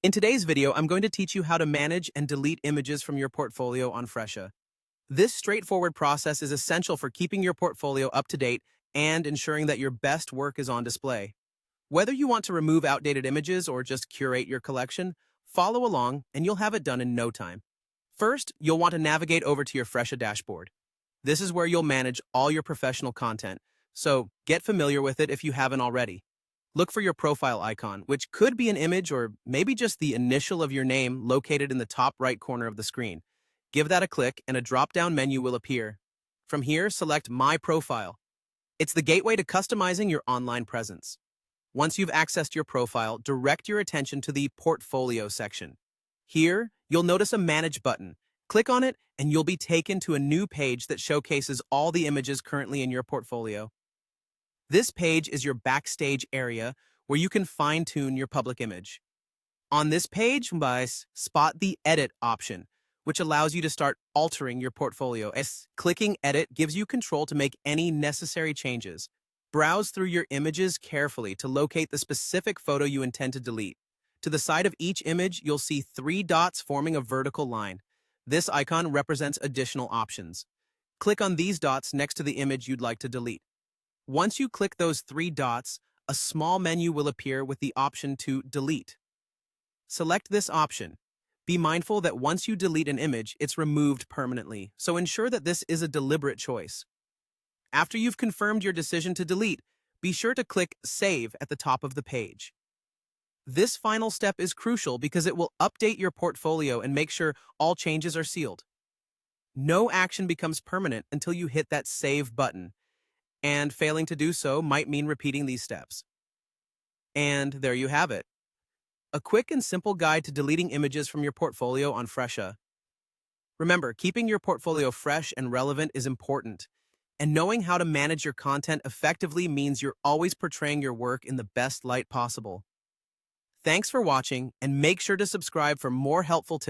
In today's video, I'm going to teach you how to manage and delete images from your portfolio on Fresha. This straightforward process is essential for keeping your portfolio up to date and ensuring that your best work is on display. Whether you want to remove outdated images or just curate your collection, follow along and you'll have it done in no time. First, you'll want to navigate over to your Fresha dashboard. This is where you'll manage all your professional content, so get familiar with it if you haven't already. Look for your profile icon, which could be an image or maybe just the initial of your name located in the top right corner of the screen. Give that a click and a drop-down menu will appear. From here, select My Profile. It's the gateway to customizing your online presence. Once you've accessed your profile, direct your attention to the Portfolio section. Here, you'll notice a Manage button. Click on it and you'll be taken to a new page that showcases all the images currently in your portfolio. This page is your backstage area where you can fine-tune your public image. On this page, spot the Edit option, which allows you to start altering your portfolio. Clicking Edit gives you control to make any necessary changes. Browse through your images carefully to locate the specific photo you intend to delete. To the side of each image, you'll see 3 dots forming a vertical line. This icon represents additional options. Click on these dots next to the image you'd like to delete. Once you click those 3 dots, a small menu will appear with the option to delete. Select this option. Be mindful that once you delete an image, it's removed permanently, so ensure that this is a deliberate choice. After you've confirmed your decision to delete, be sure to click Save at the top of the page. This final step is crucial because it will update your portfolio and make sure all changes are sealed. No action becomes permanent until you hit that Save button, and failing to do so might mean repeating these steps. And there you have it. A quick and simple guide to deleting images from your portfolio on Fresha. Remember, keeping your portfolio fresh and relevant is important, and knowing how to manage your content effectively means you're always portraying your work in the best light possible. Thanks for watching, and make sure to subscribe for more helpful tips.